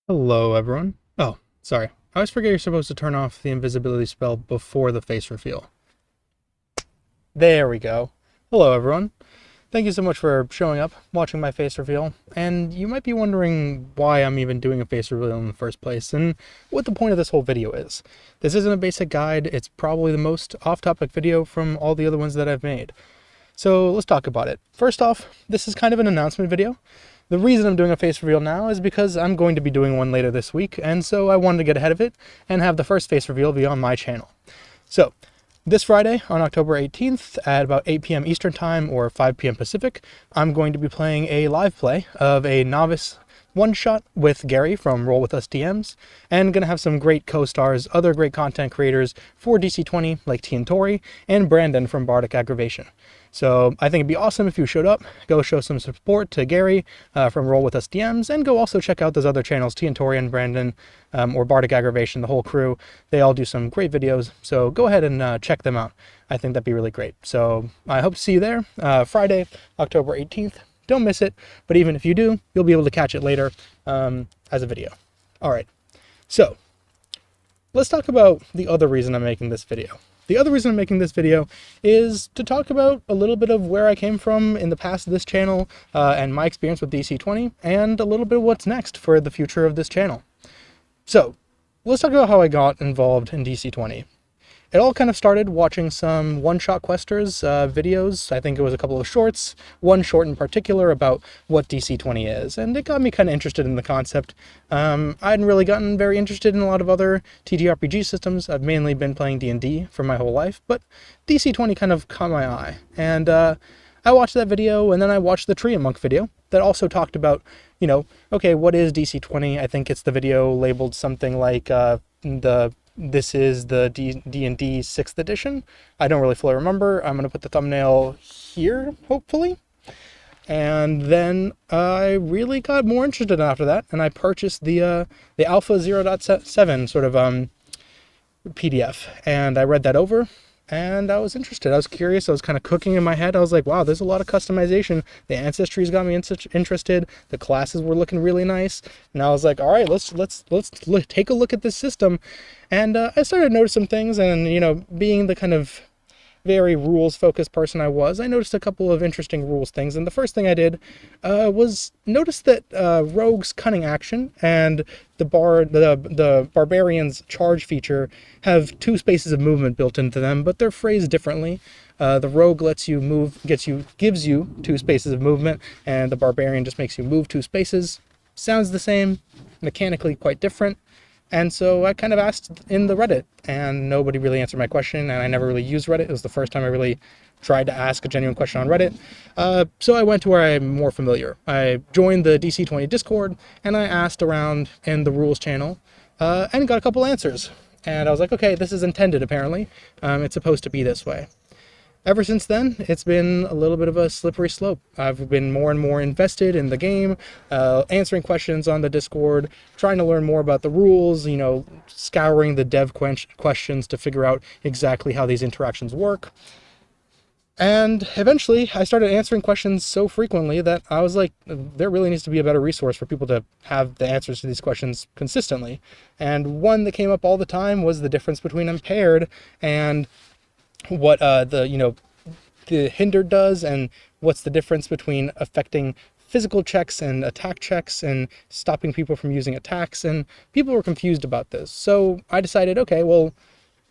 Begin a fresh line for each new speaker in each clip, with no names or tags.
Hello, everyone. Oh, sorry. I always forget you're supposed to turn off the invisibility spell before the face reveal. There we go. Hello, everyone. Thank you so much for showing up, watching my face reveal, and you might be wondering why I'm even doing a face reveal in the first place, and what the point of this whole video is. This isn't a basic guide, it's probably the most off-topic video from all the other ones that I've made. So let's talk about it. First off, this is kind of an announcement video. The reason I'm doing a face reveal now is because I'm going to be doing one later this week, and so I wanted to get ahead of it and have the first face reveal be on my channel. So, this Friday, on October 18th, at about 8 p.m. Eastern Time or 5 p.m. Pacific, I'm going to be playing a live play of a novice one-shot with Gary from Roll With Us DMs, and going to have some great co-stars, other great content creators for DC20 like T and Tori, and Brandon from Bardic Aggravation. So I think it'd be awesome if you showed up, go show some support to Gary from Roll With Us DMs, and go also check out those other channels, T and Tori and Brandon, or Bardic Aggravation, the whole crew. They all do some great videos, so go ahead and check them out. I think that'd be really great. So I hope to see you there, Friday, October 18th. Don't miss it, but even if you do, you'll be able to catch it later as a video. All right, so let's talk about the other reason I'm making this video. The other reason I'm making this video is to talk about a little bit of where I came from in the past of this channel and my experience with DC20, and a little bit of what's next for the future of this channel. So let's talk about how I got involved in DC20. It all kind of started watching some one-shot questers videos. I think it was a couple of shorts, one short in particular about what DC20 is, and it got me kind of interested in the concept. I hadn't really gotten very interested in a lot of other TTRPG systems. I've mainly been playing D&D for my whole life, but DC20 kind of caught my eye. And I watched that video, and then I watched the Tree and Monk video that also talked about, okay, what is DC20? I think it's the video labeled something like this is the D&D 6th edition. I don't really fully remember. I'm going to put the thumbnail here, hopefully. And then I really got more interested after that, and I purchased the Alpha 0.7 sort of PDF, and I read that over, and I was interested. I was curious. I was kind of cooking in my head. I was like, wow, there's a lot of customization. The ancestries got me interested. The classes were looking really nice. And I was like, all right, let's take a look at this system. And I started to notice some things, and, being the kind of very rules-focused person I was, I noticed a couple of interesting rules things. And the first thing I did was notice that Rogue's Cunning Action and the Barbarian's Charge feature have 2 spaces of movement built into them, but they're phrased differently. The Rogue lets you move, gives you 2 spaces of movement, and the Barbarian just makes you move 2 spaces. Sounds the same, mechanically quite different. And so I kind of asked in the Reddit, and nobody really answered my question, and I never really used Reddit. It was the first time I really tried to ask a genuine question on Reddit. So I went to where I'm more familiar. I joined the DC20 Discord, and I asked around in the rules channel, and got a couple answers. And I was like, okay, this is intended, apparently. It's supposed to be this way. Ever since then, it's been a little bit of a slippery slope. I've been more and more invested in the game, answering questions on the Discord, trying to learn more about the rules, scouring the dev questions to figure out exactly how these interactions work. And eventually, I started answering questions so frequently that I was like, there really needs to be a better resource for people to have the answers to these questions consistently. And one that came up all the time was the difference between impaired and what the hindered does, and what's the difference between affecting physical checks and attack checks and stopping people from using attacks. And people were confused about this. So I decided, okay, well,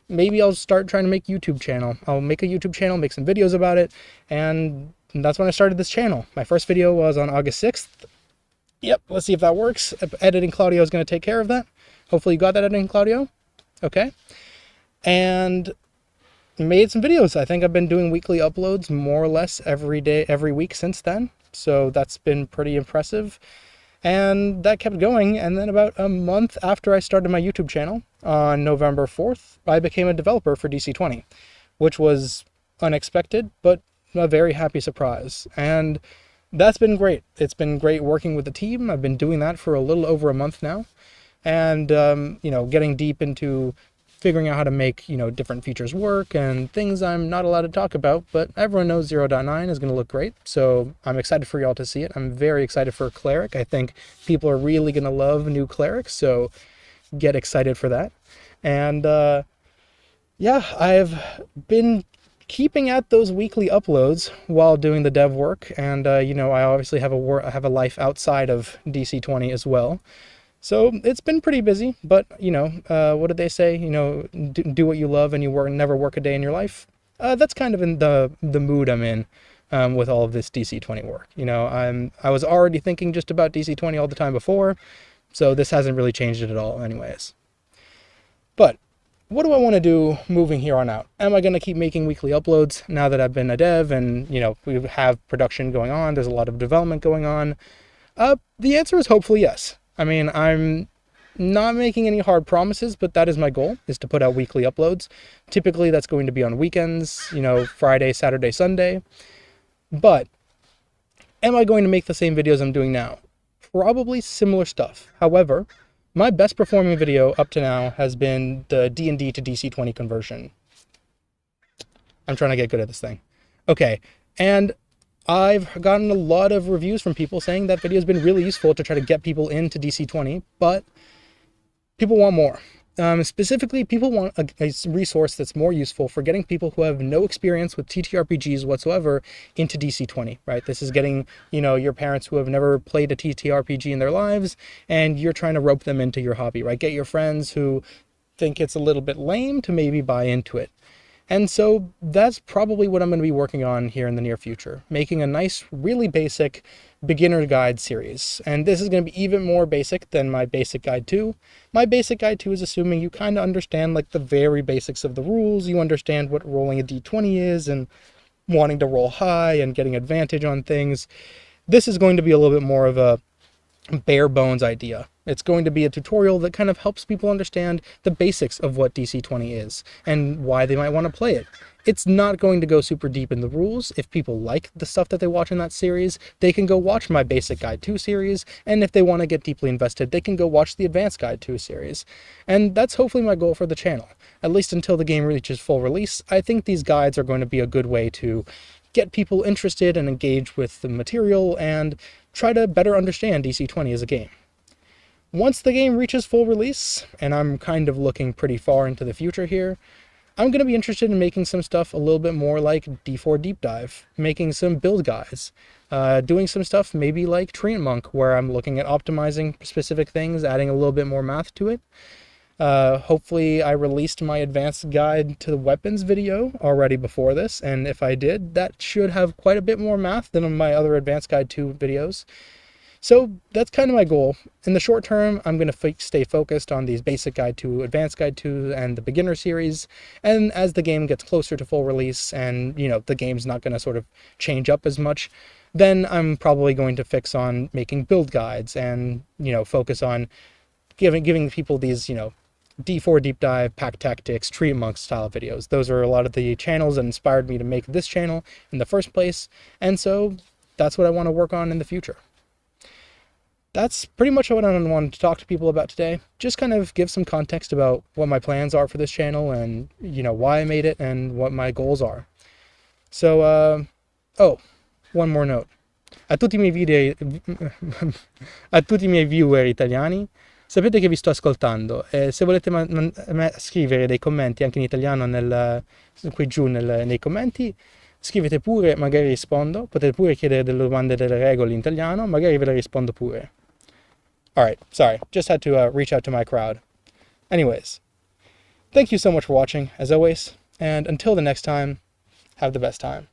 maybe I'll start trying to make a YouTube channel. I'll make a YouTube channel, make some videos about it, and that's when I started this channel. My first video was on August 6th. Yep, let's see if that works. Editing Claudio is going to take care of that. Hopefully you got that, Editing Claudio. Okay. And made some videos. I think I've been doing weekly uploads more or less every week since then. So that's been pretty impressive. And that kept going. And then about a month after I started my YouTube channel on November 4th, I became a developer for DC20, which was unexpected, but a very happy surprise. And that's been great. It's been great working with the team. I've been doing that for a little over a month now. And, getting deep into figuring out how to make, different features work and things I'm not allowed to talk about, but everyone knows 0.9 is going to look great, so I'm excited for y'all to see it. I'm very excited for Cleric. I think people are really going to love new Cleric, so get excited for that. And yeah, I've been keeping at those weekly uploads while doing the dev work, and I obviously have a life outside of DC20 as well. So it's been pretty busy, but what did they say? Do what you love and you never work a day in your life. That's kind of in the mood I'm in with all of this DC20 work. I was already thinking just about DC20 all the time before, so this hasn't really changed it at all anyways. But what do I want to do moving here on out? Am I going to keep making weekly uploads now that I've been a dev and, we have production going on, there's a lot of development going on? The answer is hopefully yes. I mean, I'm not making any hard promises, but that is my goal, is to put out weekly uploads. Typically, that's going to be on weekends, Friday, Saturday, Sunday. But am I going to make the same videos I'm doing now? Probably similar stuff. However, my best performing video up to now has been the D&D to DC20 conversion. I'm trying to get good at this thing. Okay, and I've gotten a lot of reviews from people saying that video has been really useful to try to get people into DC20, but people want more. Specifically, people want a resource that's more useful for getting people who have no experience with TTRPGs whatsoever into DC20, right? This is getting, your parents who have never played a TTRPG in their lives, and you're trying to rope them into your hobby, right? Get your friends who think it's a little bit lame to maybe buy into it. And so that's probably what I'm going to be working on here in the near future, making a nice, really basic beginner guide series. And this is going to be even more basic than my basic guide 2. My basic guide 2 is assuming you kind of understand like the very basics of the rules. You understand what rolling a d20 is and wanting to roll high and getting advantage on things. This is going to be a little bit more of a bare bones idea. It's going to be a tutorial that kind of helps people understand the basics of what DC20 is and why they might want to play it. It's not going to go super deep in the rules. If people like the stuff that they watch in that series, they can go watch my Basic Guide 2 series, and if they want to get deeply invested, they can go watch the Advanced Guide 2 series. And that's hopefully my goal for the channel. At least until the game reaches full release, I think these guides are going to be a good way to get people interested and engaged with the material and try to better understand DC20 as a game. Once the game reaches full release, and I'm kind of looking pretty far into the future here, I'm going to be interested in making some stuff a little bit more like D4 Deep Dive, making some build guides, doing some stuff maybe like Treant Monk, where I'm looking at optimizing specific things, adding a little bit more math to it. Hopefully I released my advanced guide to the weapons video already before this, and if I did, that should have quite a bit more math than my other advanced guide 2 videos. So that's kind of my goal. In the short term, I'm going to stay focused on these basic guide 2, advanced guide 2, and the beginner series. And as the game gets closer to full release and, the game's not going to sort of change up as much, then I'm probably going to fix on making build guides and, focus on giving people these, D4 Deep Dive, Pack Tactics, Treant Monk style videos. Those are a lot of the channels that inspired me to make this channel in the first place. And so that's what I want to work on in the future. That's pretty much what I wanted to talk to people about today. Just kind of give some context about what my plans are for this channel and, why I made it and what my goals are. So, one more note. A tutti i miei viewer italiani, sapete che vi sto ascoltando e se volete scrivere dei commenti anche in italiano qui giù nei commenti, scrivete pure, magari rispondo. Potete pure chiedere delle domande delle regole in italiano, magari ve le rispondo pure. Alright, sorry, just had to reach out to my crowd. Anyways, thank you so much for watching, as always, and until the next time, have the best time.